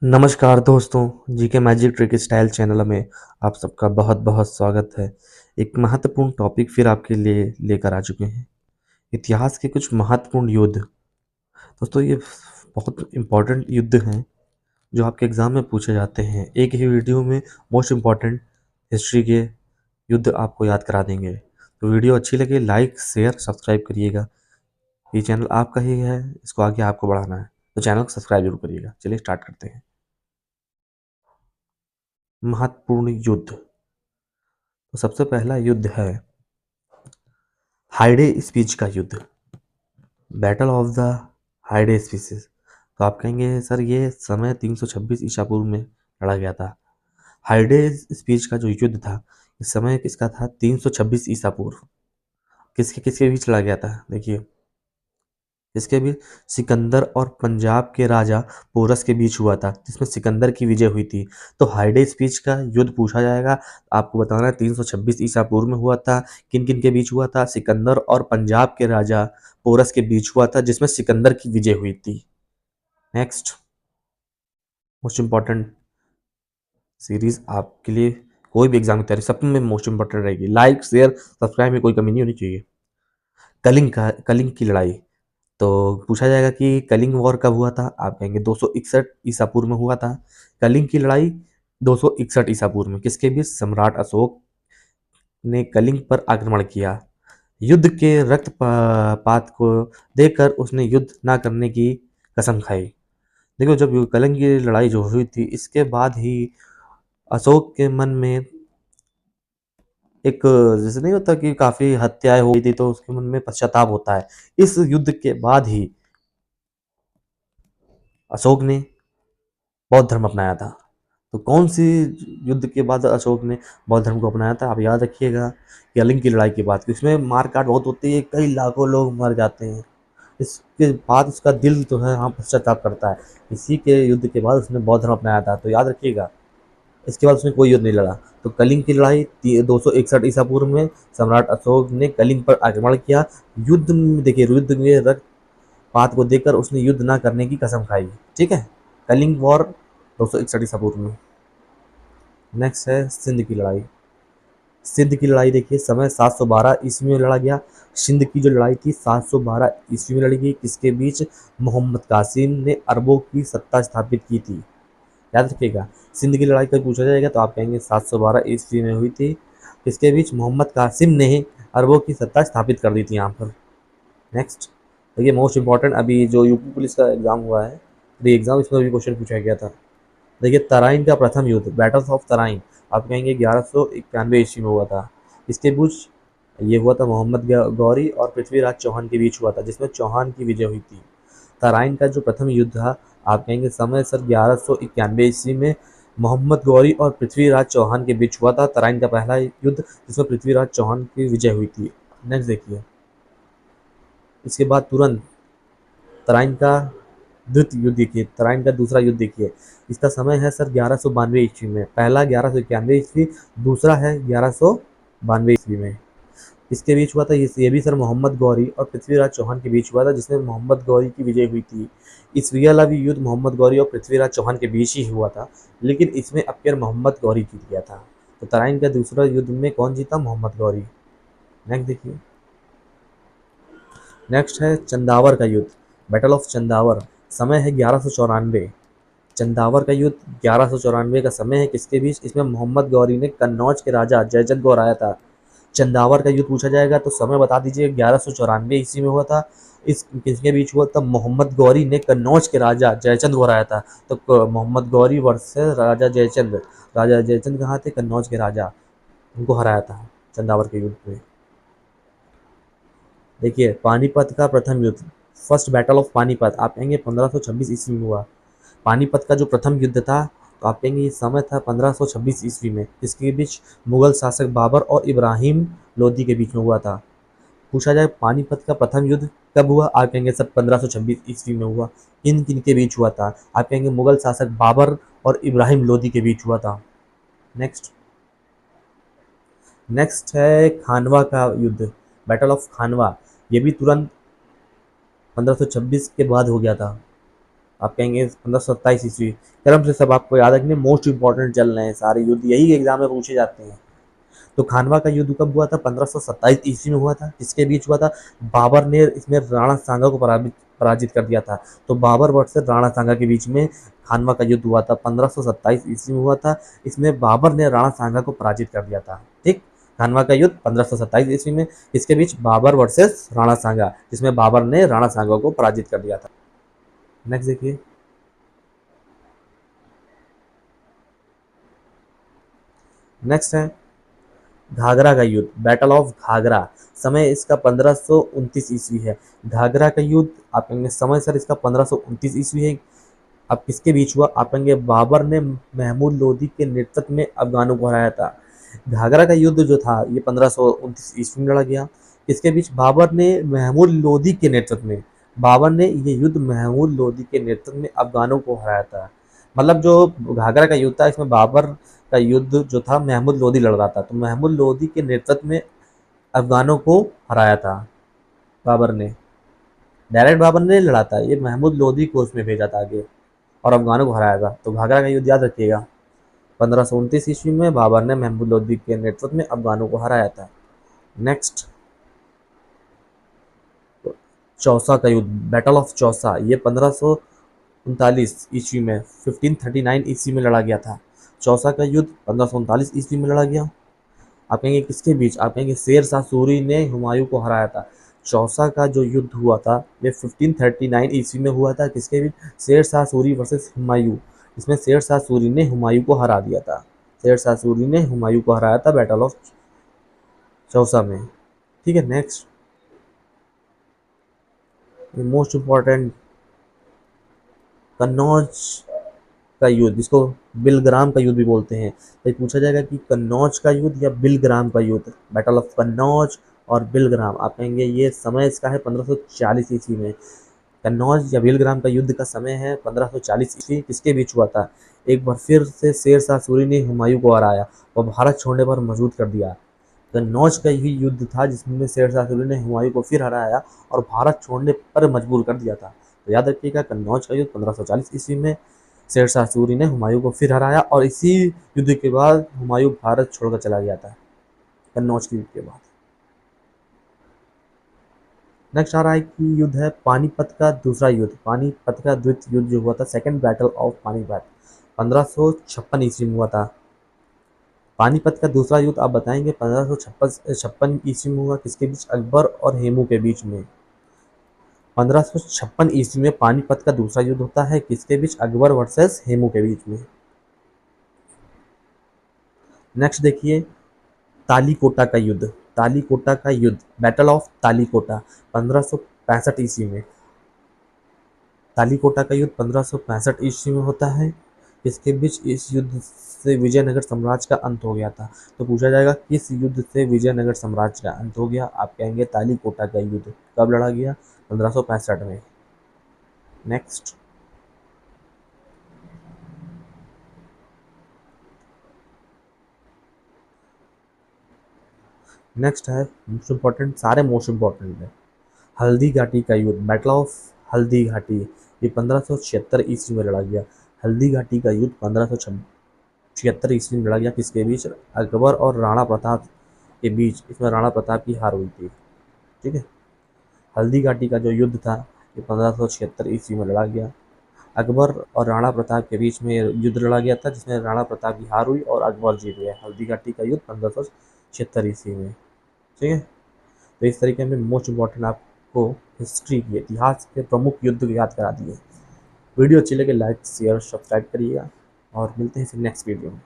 नमस्कार दोस्तों, GK magic trick style channel में आप सबका बहुत बहुत स्वागत है। एक महत्वपूर्ण टॉपिक फिर आपके लिए लेकर आ चुके हैं, इतिहास के कुछ महत्वपूर्ण युद्ध। दोस्तों ये बहुत इम्पोर्टेंट युद्ध हैं जो आपके एग्ज़ाम में पूछे जाते हैं। एक ही वीडियो में मोस्ट इम्पॉर्टेंट हिस्ट्री के युद्ध आपको याद करा देंगे। तो वीडियो अच्छी लगे लाइक शेयर सब्सक्राइब करिएगा। ये चैनल आपका ही है, इसको आगे आपको बढ़ाना है, तो चैनल को सब्सक्राइब जरूर करिएगा। चलिए स्टार्ट करते हैं। महत्वपूर्ण युद्ध, तो सबसे पहला युद्ध है हाइडे स्पीच का युद्ध, बैटल ऑफ द हाइडे स्पीचेस। तो आप कहेंगे सर ये समय 326 ईसा पूर्व में लड़ा गया था। हाइडे स्पीच का जो युद्ध था, इस समय किसका था? 326 ईसा पूर्व। किसके किसके बीच लड़ा गया था? देखिए, इसके बीच सिकंदर और पंजाब के राजा पोरस के बीच हुआ था, जिसमें सिकंदर की विजय हुई थी। तो हाइडे स्पीच का युद्ध पूछा जाएगा, आपको बताना है 326 ईसा पूर्व में हुआ था। किन किन के बीच हुआ था? सिकंदर और पंजाब के राजा पोरस के बीच हुआ था, जिसमें सिकंदर की विजय हुई थी। नेक्स्ट मोस्ट इंपॉर्टेंट सीरीज आपके लिए, कोई भी एग्जाम की तैयारी सब में मोस्ट इंपॉर्टेंट रहेगी। लाइक शेयर सब्सक्राइब में कोई कमी नहीं होनी चाहिए। कलिंग की लड़ाई, तो पूछा जाएगा कि कलिंग वॉर कब हुआ था? आप कहेंगे 261 ईसा पूर्व में हुआ था। कलिंग की लड़ाई 261 ईसा पूर्व में किसके बीच? सम्राट अशोक ने कलिंग पर आक्रमण किया। युद्ध के पात को देखकर उसने युद्ध ना करने की कसम खाई। देखो, जब कलिंग की लड़ाई जो हुई थी, इसके बाद ही अशोक के मन में एक, जैसे नहीं होता कि काफी हत्याएं हो गई थी, तो उसके मन में पश्चाताप होता है। इस युद्ध के बाद ही अशोक ने बौद्ध धर्म अपनाया था। तो कौन सी युद्ध के बाद अशोक ने बौद्ध धर्म को अपनाया था? आप याद रखिएगा, कलिंग की लड़ाई की बात, इसमें मार काट बहुत होती है, कई लाखों लोग मर जाते हैं। इसके बाद उसका दिल जो है हाँ पश्चाताप करता है। इसी के युद्ध के बाद उसने बौद्ध धर्म अपनाया था, तो याद रखिएगा। इसके बाद उसने कोई युद्ध नहीं लड़ा। तो कलिंग की लड़ाई 261 ईसा पूर्व में सम्राट अशोक ने कलिंग पर आक्रमण किया। युद्ध में देखिए, युद्ध में रक्तपात को देखकर उसने युद्ध ना करने की कसम खाई। ठीक है, कलिंग वॉर 261 ईसा पूर्व में। नेक्स्ट है सिंध की लड़ाई। सिंध की लड़ाई देखिए, समय 712 ईस्वी में लड़ा गया। सिंध की जो लड़ाई थी 712 ईस्वी में लड़ी गई। किसके बीच? मोहम्मद कासिम ने अरबों की सत्ता स्थापित की थी। याद रखिएगा, सिंध की लड़ाई कब पूछा जाएगा तो आप कहेंगे 712 ईस्वी में हुई थी। किसके बीच? मोहम्मद कासिम ने अरबों की सत्ता स्थापित कर दी थी यहाँ पर। नेक्स्ट देखिए, मोस्ट इंपॉर्टेंट, अभी जो यूपी पुलिस का एग्जाम हुआ है, तो एग्जाम इसमें भी क्वेश्चन पूछा गया था। देखिए, तराइन का प्रथम युद्ध, बैटल ऑफ तराइन, आप कहेंगे 1191 ईस्वी में हुआ था। इसके बीच ये हुआ था मोहम्मद गौरी और पृथ्वीराज चौहान के बीच हुआ था, जिसमें चौहान की विजय हुई थी। तराइन का जो प्रथम युद्ध था, आप कहेंगे समय सर 1191 ईस्वी में मोहम्मद गौरी और पृथ्वीराज चौहान के बीच हुआ था। तराइन का पहला युद्ध, जिसमें पृथ्वीराज चौहान की विजय हुई थी। नेक्स्ट देखिए, इसके बाद तुरंत तराइन का द्वितीय युद्ध देखिए, तराइन का दूसरा युद्ध देखिए। इसका समय है सर 1192 ईस्वी में। पहला 1191 ईस्वी, दूसरा है 1192 ईस्वी में। इसके बीच हुआ था, ये भी सर मोहम्मद गौरी और पृथ्वीराज चौहान के बीच हुआ था, जिसमें मोहम्मद गौरी की विजय हुई थी। इस रियल अभी युद्ध मोहम्मद गौरी और पृथ्वीराज चौहान के बीच ही हुआ था, लेकिन इसमें अपियर मोहम्मद गौरी जीत गया था। तो तराइन का दूसरा युद्ध में कौन जीता? मोहम्मद गौरी। नेक्स्ट देखिए, नेक्स्ट है चंदावर का युद्ध, बैटल ऑफ चंदावर। समय है 1194। चंदावर का युद्ध 1194 का समय है। किसके बीच? इसमें मोहम्मद गौरी ने कन्नौज के राजा जयचंद को हराया था। चंदावर का युद्ध पूछा जाएगा तो समय बता दीजिए, 1194 ईस्वी में हुआ था। इस किसके बीच हुआ था? मोहम्मद गौरी ने कन्नौज के राजा जयचंद को हराया था। तो मोहम्मद गौरी वर्सेस राजा जयचंद। राजा जयचंद कहाँ थे? कन्नौज के राजा, उनको हराया था चंदावर के युद्ध में। देखिए, पानीपत का प्रथम युद्ध, फर्स्ट बैटल ऑफ पानीपत, आप कहेंगे 1526 ईस्वी में हुआ। पानीपत का जो प्रथम युद्ध था, तो आप कहेंगे ये समय था 1526 ईस्वी में। इसके बीच मुगल शासक बाबर और इब्राहिम लोदी के बीच में हुआ था। पूछा जाए पानीपत का प्रथम युद्ध कब हुआ, आप कहेंगे सर 1526 ईस्वी में हुआ। किन किन के बीच हुआ था? आप कहेंगे मुगल शासक बाबर और इब्राहिम लोदी के बीच हुआ था। नेक्स्ट, नेक्स्ट है खानवा का युद्ध, बैटल ऑफ खानवा। ये भी तुरंत 1526 के बाद हो गया था। आप कहेंगे 1527 ईस्वी, क्रम से सब आपको याद रखने, मोस्ट इंपॉर्टेंट चल रहे हैं सारे युद्ध, यही एग्जाम में पूछे जाते हैं। तो खानवा का युद्ध कब हुआ था? 1527 ईस्वी में हुआ था। किसके बीच हुआ था? बाबर ने इसमें राणा सांगा को पराजित कर दिया था। तो बाबर वर्सेस राणा सांगा के बीच में खानवा का युद्ध हुआ था, 1527 ईस्वी में हुआ था। इसमें बाबर ने राणा सांगा को पराजित कर दिया था। ठीक, खानवा का युद्ध 1527 ईस्वी में, इसके बीच बाबर वर्सेस राणा सांगा, जिसमें बाबर ने राणा सांगा को पराजित कर दिया था। नेक्स्ट देखिए, नेक्स्ट है घाघरा का युद्ध, बैटल ऑफ घाघरा। समय इसका 1529 ईस्वी है। घाघरा का युद्ध आप कहेंगे समय सर इसका 1529 ईस्वी है। अब किसके बीच हुआ? आप कहेंगे बाबर ने महमूद लोदी के नेतृत्व में अफगानों को हराया था। घाघरा का युद्ध जो था ये 1529 ईस्वी में लड़ा गया। इसके बीच बाबर ने महमूद लोदी के नेतृत्व में, बाबर ने ये युद्ध महमूद लोदी के नेतृत्व में अफगानों को हराया था। मतलब जो घाघरा का युद्ध था इसमें बाबर का युद्ध जो था महमूद लोदी लड़ रहा था, तो महमूद लोदी के नेतृत्व में अफगानों को हराया था बाबर ने। डायरेक्ट बाबर ने लड़ा था, ये महमूद लोदी को उसमें भेजा था आगे और अफगानों को हराया था। तो घाघरा का युद्ध याद रखिएगा, 1529 ईस्वी में बाबर ने महमूद लोदी के नेतृत्व में अफगानों को हराया था। नेक्स्ट, चौसा का युद्ध, बैटल ऑफ चौसा, ये 1539 ईस्वी में 1539 ईस्वी में लड़ा गया था। चौसा का युद्ध 1539 ईस्वी में लड़ा गया। आप कहेंगे किसके बीच? आप कहेंगे शेर शाह सूरी ने हुमायूं को हराया था। चौसा का जो युद्ध हुआ था ये 1539 ईस्वी में हुआ था। किसके बीच? शेर शाह सूरी वर्सेस हुमायूं। इसमें शेर शाह सूरी ने हुमायूं को हरा दिया था। शेर शाह सूरी ने हुमायूं को हराया था बैटल ऑफ चौसा में। ठीक है, नेक्स्ट मोस्ट इम्पॉर्टेंट, कन्नौज का युद्ध, जिसको बिलग्राम का युद्ध भी बोलते हैं। तो पूछा जाएगा कि कन्नौज का युद्ध या बिलग्राम का युद्ध, बैटल ऑफ कन्नौज और बिलग्राम। आप कहेंगे ये समय इसका है 1540 ईस्वी में। कन्नौज या बिलग्राम का युद्ध का समय है 1540 ईस्वी। किसके बीच हुआ था? एक बार फिर से शेर शाह सूरी ने हुमायूं को हराया और भारत छोड़ने पर मजबूर कर दिया। कन्नौज का ही युद्ध था जिसमें शेर शाह सूरी ने हुमायूं को फिर हराया और भारत छोड़ने पर मजबूर कर दिया था। तो याद रखिएगा, कन्नौज का युद्ध 1540 ईस्वी में शेर शाह सूरी ने हुमायूं को फिर हराया और इसी युद्ध के बाद हुमायूं भारत छोड़कर चला गया था, कन्नौज के युद्ध के बाद। नेक्स्ट आ रहा है कि युद्ध है पानीपत का दूसरा युद्ध। पानीपत का द्वितीय युद्ध जो हुआ था, सेकेंड बैटल ऑफ पानीपत, 1556 ईस्वी में हुआ था। पानीपत का दूसरा युद्ध आप बताएंगे 1556 ईस्वी में हुआ। किसके बीच? अकबर और हेमू के बीच में। 1556 ईस्वी में पानीपत का दूसरा युद्ध होता है। किसके बीच? अकबर वर्सेस हेमू के बीच में। नेक्स्ट देखिए, तालीकोटा का युद्ध, तालीकोटा का युद्ध, बैटल ऑफ तालीकोटा, 1565 ईस्वी में। तालीकोटा का युद्ध 1565 ईस्वी में होता है। इसके बीच इस युद्ध से विजयनगर साम्राज्य का अंत हो गया था। तो पूछा जाएगा किस युद्ध से विजयनगर साम्राज्य का अंत हो गया? आप कहेंगे तालीकोटा का युद्ध। कब लड़ा गया? 1565 में। नेक्स्ट, नेक्स्ट है मोस्ट इम्पॉर्टेंट, सारे मोस्ट इम्पॉर्टेंट है, हल्दी घाटी का युद्ध, बैटल ऑफ हल्दी घाटी, ये 1576 ईस्वी में लड़ा गया। हल्दी घाटी का युद्ध 1576 ईस्वी में लड़ा गया। किसके बीच? अकबर और राणा प्रताप के बीच। इसमें राणा प्रताप की हार हुई थी। ठीक है, हल्दी घाटी का जो युद्ध था ये 1576 ईस्वी में लड़ा गया। अकबर और राणा प्रताप के बीच में युद्ध लड़ा गया था, जिसमें राणा प्रताप की हार हुई और अकबर जीत गया। हल्दी घाटी का युद्ध 1576 ईस्वी में। ठीक है, तो इस तरीके में मोस्ट इम्पॉर्टेंट आपको हिस्ट्री के, इतिहास के प्रमुख युद्ध को याद करा दिए। वीडियो अच्छी लगे लाइक शेयर सब्सक्राइब करिएगा और मिलते हैं फिर नेक्स्ट वीडियो में।